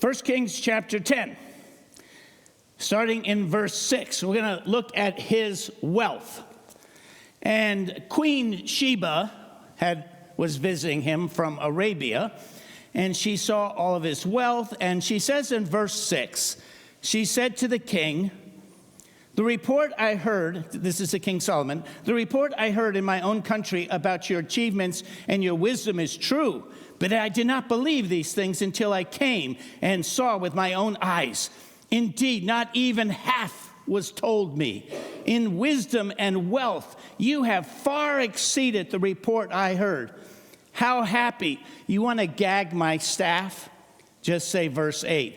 1 Kings chapter 10, starting in verse 6. We're going to look at his wealth. And Queen Sheba was visiting him from Arabia, and she saw all of his wealth, and she says in verse 6, she said to the king, "The report I heard," this is the King Solomon, "the report I heard in my own country about your achievements and your wisdom is true, but I did not believe these things until I came and saw with my own eyes. Indeed, not even half was told me. In wisdom and wealth, you have far exceeded the report I heard. How happy." You want to gag my staff? Just say verse 8.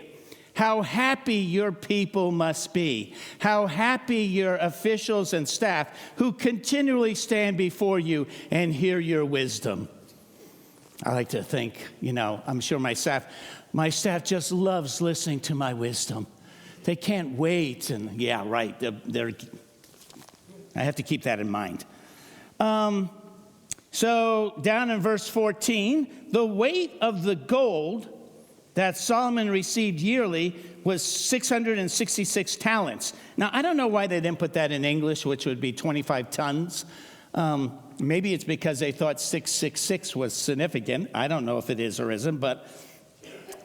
"How happy your people must be. How happy your officials and staff who continually stand before you and hear your wisdom." I like to think, I'm sure my staff just loves listening to my wisdom. They can't wait. And yeah, right. I have to keep that in mind. So down in verse 14, the weight of the gold that Solomon received yearly was 666 talents. Now, I don't know why they didn't put that in English, which would be 25 tons. Maybe it's because they thought 666 was significant. I don't know if it is or isn't, but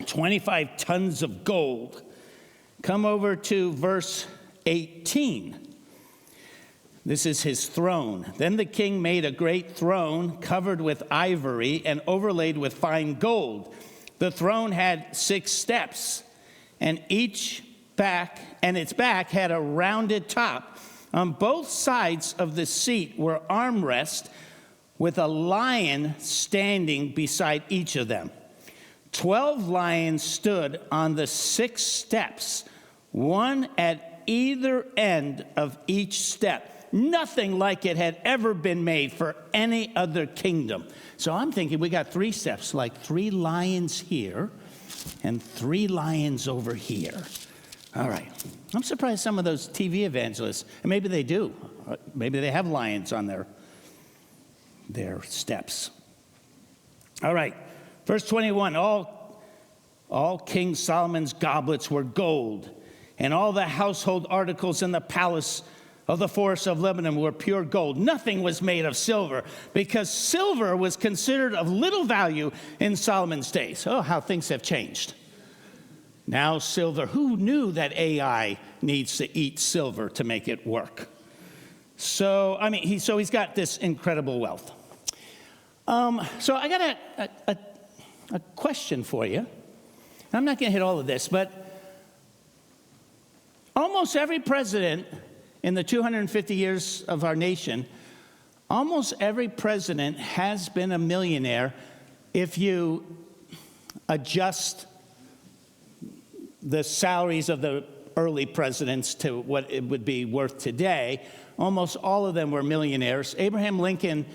25 tons of gold. Come over to verse 18. This is his throne. "Then the king made a great throne covered with ivory and overlaid with fine gold. The throne had 6 steps, and its back had a rounded top. On both sides of the seat were armrests with a lion standing beside each of them. 12 lions stood on the 6 steps, one at either end of each step. Nothing like it had ever been made for any other kingdom." So I'm thinking we got 3 steps, like 3 lions here and 3 lions over here. All right. I'm surprised some of those TV evangelists, and maybe they do. Maybe they have lions on their steps. All right. Verse 21, all King Solomon's goblets were gold, and all the household articles in the palace of the forest of Lebanon were pure gold. Nothing was made of silver, because silver was considered of little value in Solomon's days. Oh, how things have changed. Now silver, who knew that AI needs to eat silver to make it work? So he's got this incredible wealth. So I got a question for you. I'm not going to hit all of this, but almost every president in the 250 years of our nation, almost every president has been a millionaire if you adjust the salaries of the early presidents to what it would be worth today. Almost all of them were millionaires. Abraham Lincoln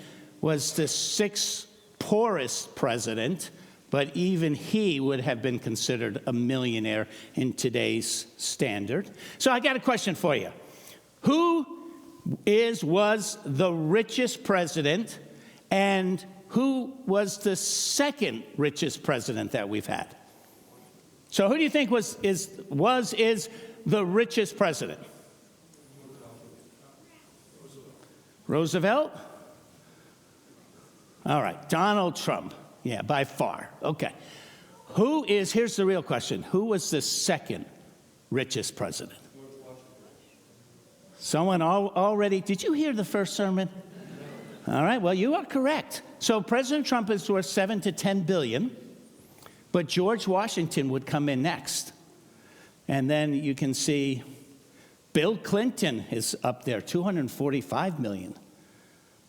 was the 6th poorest president, but even he would have been considered a millionaire in today's standard. So I got a question for you. Who was the richest president, and who was the second richest president that we've had? So who do you think is the richest president? Roosevelt? All right, Donald Trump. Yeah, by far. Okay. Here's the real question. Who was the second richest president? Someone already, did you hear the first sermon? All right, well, you are correct. So President Trump is worth 7 to 10 billion, but George Washington would come in next. And then you can see Bill Clinton is up there, 245 million.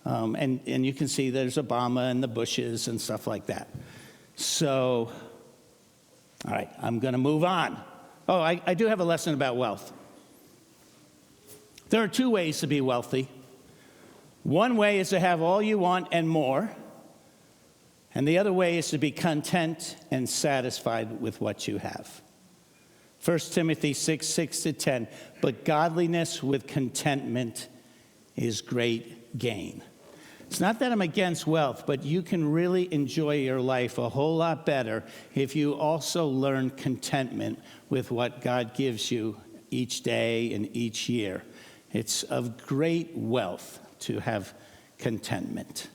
And you can see there's Obama and the Bushes and stuff like that. So, all right, I'm going to move on. Oh, I do have a lesson about wealth. There are 2 ways to be wealthy. One way is to have all you want and more. And the other way is to be content and satisfied with what you have. 1 Timothy 6:6-10. "But godliness with contentment is great gain." It's not that I'm against wealth, but you can really enjoy your life a whole lot better if you also learn contentment with what God gives you each day and each year. It's of great wealth to have contentment.